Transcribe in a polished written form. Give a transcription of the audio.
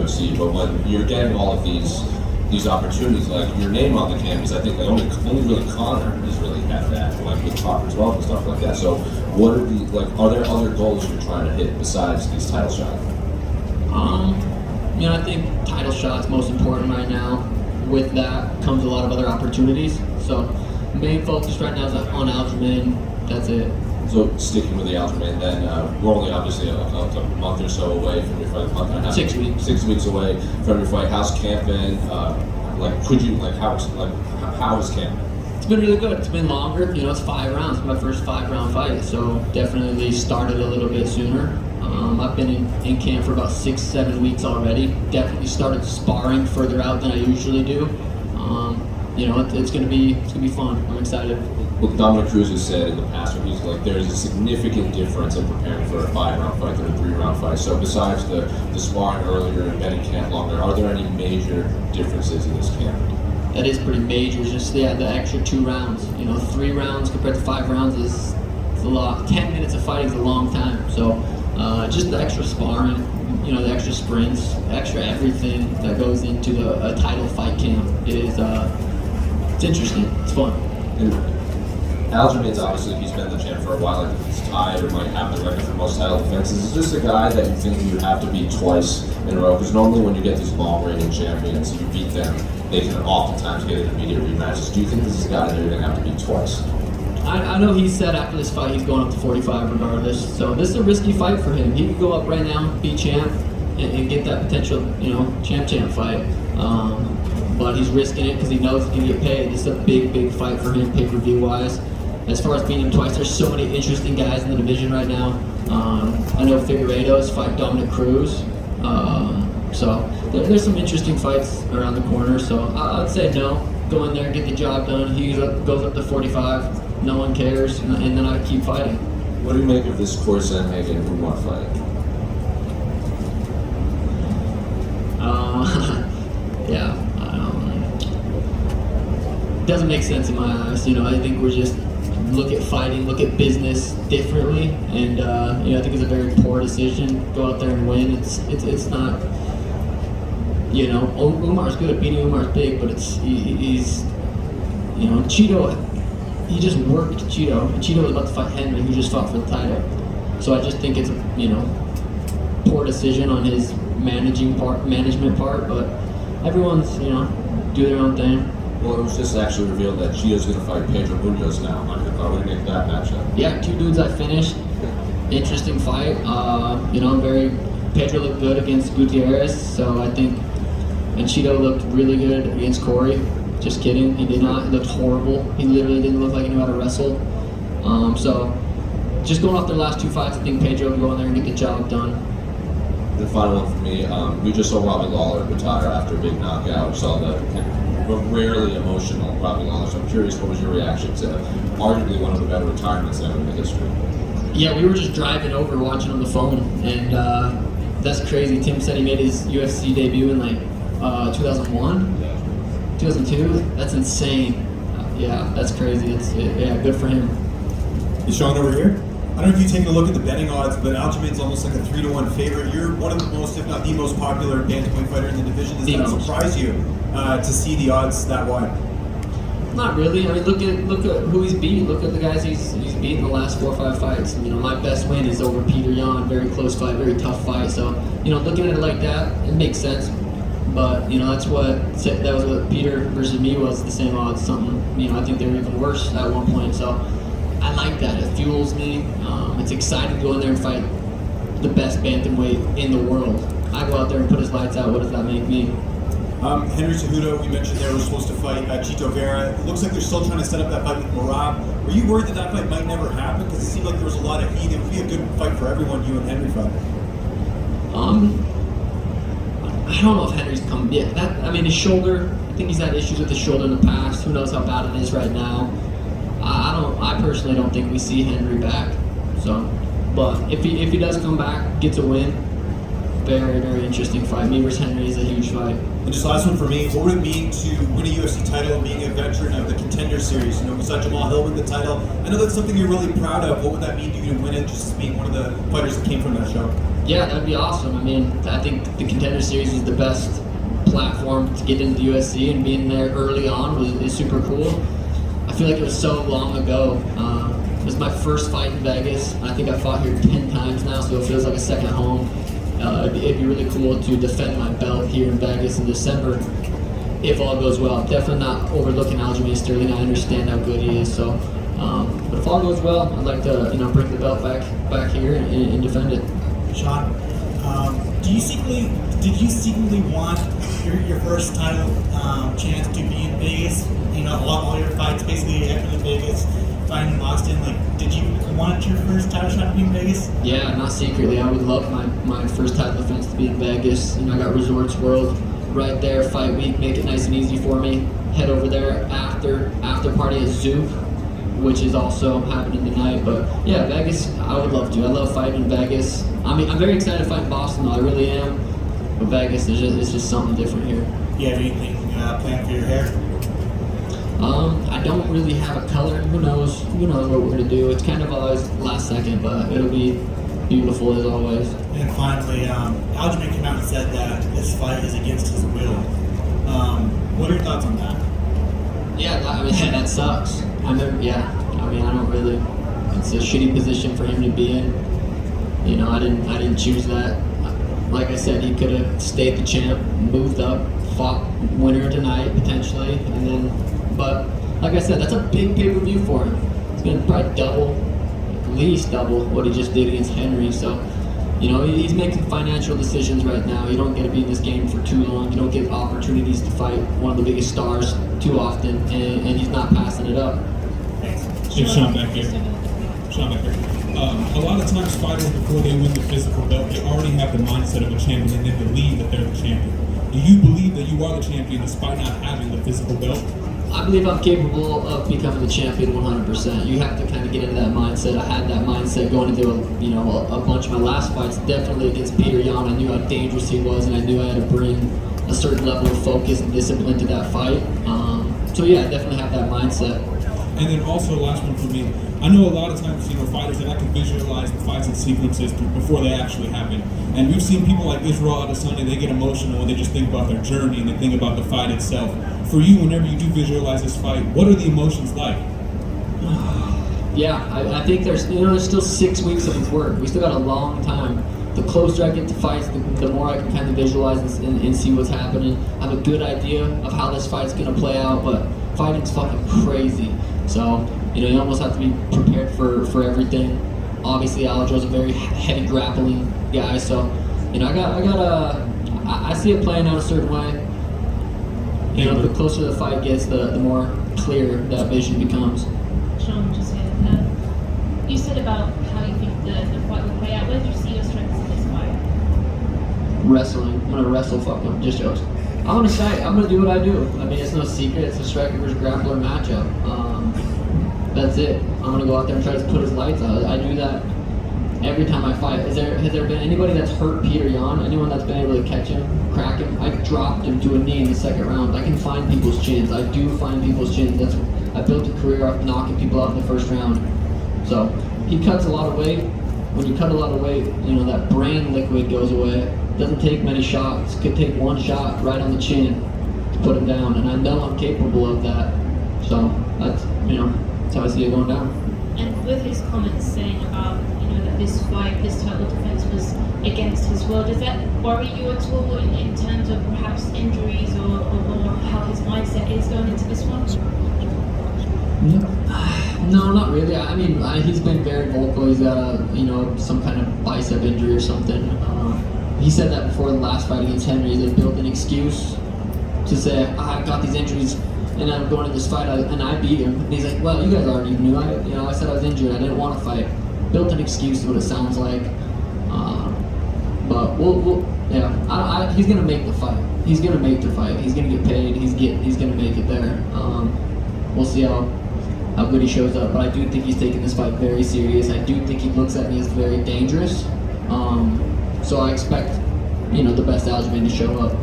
UFC, but when you're getting all of these opportunities, like your name on the campus, I think like only really Connor has really had that, like with Copper 12 and stuff like that. So what are are there other goals you're trying to hit besides these title shots? I think title shot's most important right now. With that comes a lot of other opportunities. So main focus right now is on Aljamain. That's it. So sticking with the Aljamain, then we're only obviously a month or so away from your fight. Month and a half, 6 weeks. 6 weeks away from your fight. How's camp been? How is camp? It's been really good. It's been longer. It's 5 rounds. It's my first 5-round fight, so definitely started a little bit sooner. I've been in camp for about 6-7 weeks already. Definitely started sparring further out than I usually do. It's gonna be fun. I'm excited. What Dominic Cruz has said in the past, where he's like, there's a significant difference in preparing for a 5-round fight than a 3-round fight. So besides the sparring earlier and getting camp longer, are there any major differences in this camp? That is pretty major. Just the extra 2 rounds. 3 rounds compared to 5 rounds is a lot. 10 minutes of fighting is a long time. So just the extra sparring, the extra sprints, extra everything that goes into a title fight camp is it's interesting. It's fun. And Aljamain's obviously, he's been the champ for a while. I think he's tied or might have the record for most title defenses. Is this a guy that you think you have to beat twice in a row? Because normally when you get these long-reigning champions, you beat them, they can oftentimes get an immediate rematches. Do you think this is a guy that you're going to have to beat twice? I know he said after this fight he's going up to 45 regardless. So this is a risky fight for him. He could go up right now, be champ, and get that potential, champ fight. But he's risking it because he knows he can get paid. This is a big fight for him, pay-per-view wise. As far as beating him twice, there's so many interesting guys in the division right now. I know Figueiredo's fight Dominic Cruz. So there's some interesting fights around the corner. So I'd say no. Go in there, get the job done. He goes up to 45. No one cares, and then I keep fighting. What do you make of this Cory Sandhaguen and Umar fight? Doesn't make sense in my eyes. I think we're just look at fighting, look at business differently, and I think it's a very poor decision. Go out there and win. It's not. Umar's good. Beating Umar's big, but he's Chito. He just worked Chito, and Chito was about to fight Henry, who just fought for the title. So I just think it's a poor decision on his management part, but everyone's do their own thing. Well, it was just actually revealed that Chito's going to fight Pedro Munoz now. What do you make of that matchup? Yeah, 2 dudes I finished. Interesting fight. Pedro looked good against Gutierrez, so I think, and Chito looked really good against Cory. Just kidding, he did not. He looked horrible. He literally didn't look like he knew how to wrestle. So, just going off their last 2 fights, I think Pedro can go in there and get the job done. The final one for me, we just saw Robbie Lawler retire after a big knockout. We saw the rarely emotional Robbie Lawler. So I'm curious, what was your reaction to arguably one of the better retirements ever in the history? Yeah, we were just driving over, watching on the phone, and that's crazy. Tim said he made his UFC debut in 2001. 2002? That's insane. Yeah, that's crazy. Good for him. Hey, Sean, over here. I don't know if you've taken a look at the betting odds, but Aljamain's almost like a 3-to-1 favorite. You're one of the most, if not the most popular bantamweight fighter in the division. Does that surprise you to see the odds that wide? Not really. I mean, look at who he's beat. Look at the guys he's beaten the last 4 or 5 fights. My best win is over Peter Yan. Very close fight, very tough fight. So, looking at it like that, it makes sense. But that was what Peter versus me was, the same odds. Something I think they were even worse at one point. So I like that. It fuels me. It's exciting to go in there and fight the best bantamweight in the world. I go out there and put his lights out. What does that make me? Henry Cejudo, we mentioned they were supposed to fight Chito Vera. It looks like they're still trying to set up that fight with Merab. Were you worried that fight might never happen? Because it seemed like there was a lot of heat. It would be a good fight for everyone, you and Henry fight. I don't know if Henry's come yet. His shoulder, I think he's had issues with his shoulder in the past. Who knows how bad it is right now. I personally don't think we see Henry back. So, but if he does come back, gets a win, very, very interesting fight. Me versus Henry is a huge fight. And just last one for me, what would it mean to win a UFC title and being a veteran of the Contender Series? We saw Jamal Hill win the title. I know that's something you're really proud of. What would that mean to you to win it, just being one of the fighters that came from that show? Yeah, that'd be awesome. I mean, I think the Contender Series is the best platform to get into the UFC, and being there early on is super cool. I feel like it was so long ago. It was my first fight in Vegas. I think I fought here 10 times now, so it feels like a second home. It'd be really cool to defend my belt here in Vegas in December, if all goes well. Definitely not overlooking Aljamain Sterling. I understand how good he is. So, but if all goes well, I'd like to bring the belt back here and defend it. Sean, did you secretly want your first title chance to be in Vegas? You know, all your fights basically after the Vegas fight in Boston. Like, did you want your first title shot to be in Vegas? Yeah, not secretly. I would love my first title defense to be in Vegas. I got Resorts World right there, fight week, make it nice and easy for me. Head over there after party at Zoop, which is also happening tonight. But yeah, Vegas, I would love to. I love fighting in Vegas. I mean, I'm very excited to fight in Boston, though. I really am. But Vegas it's just something different here. You have anything planned for your hair? I don't really have a color. Who knows what we're gonna do. It's kind of always last second, but it'll be beautiful as always. And finally, Aljamain came out and said that this fight is against his will. What are your thoughts on that? Yeah, I mean that sucks. I don't really. It's a shitty position for him to be in. I didn't choose that. Like I said, he could have stayed the champ, moved up, fought winner tonight potentially, and then. But like I said, that's a big pay-per-view for him. It's gonna probably double, at least double what he just did against Henry. So, he's making financial decisions right now. You don't get to be in this game for too long. You don't get opportunities to fight one of the biggest stars too often, and he's not passing it up. It's Sean back here. A lot of times fighters, before they win the physical belt, they already have the mindset of a champion and they believe that they're the champion. Do you believe that you are the champion despite not having the physical belt? I believe I'm capable of becoming the champion 100%. You have to kind of get into that mindset. I had that mindset going into a bunch of my last fights. Definitely against Peter Yan, I knew how dangerous he was, and I knew I had to bring a certain level of focus and discipline to that fight. So yeah, I definitely have that mindset. And then also, last one for me. I know a lot of times, fighters, they like to visualize the fights and sequences before they actually happen. And we've seen people like Israel Adesanya, they get emotional and they just think about their journey and they think about the fight itself. For you, whenever you do visualize this fight, what are the emotions like? Yeah, I think there's still 6 weeks of work. We still got a long time. The closer I get to fights, the more I can kind of visualize and see what's happening. I have a good idea of how this fight's going to play out, but fighting's fucking crazy. So, you almost have to be prepared for everything. Obviously, Aljo's a very heavy grappling guy, so, I see it playing out a certain way. The closer the fight gets, the more clear that vision becomes. Sean, just here. You said about how you think the fight will play out. Where do you see your strengths in this fight? Wrestling. I'm gonna wrestle fuck him. Just jokes. I'm gonna do what I do. I mean, it's no secret. It's a striker versus grappler matchup. That's it. I'm gonna go out there and try to put his lights out. I do that every time I fight. Has there been anybody that's hurt Peter Yan? Anyone that's been able to catch him, crack him? I dropped him to a knee in the second round. I can find people's chins. I do find people's chins. I built a career off knocking people out in the first round. So he cuts a lot of weight. When you cut a lot of weight, that brain liquid goes away. It doesn't take many shots. Could take one shot right on the chin to put him down, and I know I'm capable of that. So that's how I see it going down. And with his comments saying about that this fight, this title defense was against his will, does that worry you at all in terms of perhaps injuries or how his mindset is going into this one? No, not really. I mean, he's been very vocal. He's got some kind of bicep injury or something. He said that before the last fight against Henry. They built an excuse to say, I've got these injuries and I'm going to this fight and I beat him. And he's like, well, you guys already knew. I said I was injured. I didn't want to fight. Built an excuse, is what it sounds like. But he's gonna make the fight. He's gonna make the fight. He's gonna get paid. He's gonna make it there. We'll see how good he shows up. But I do think he's taking this fight very serious. I do think he looks at me as very dangerous. So I expect the best Aljamain to show up.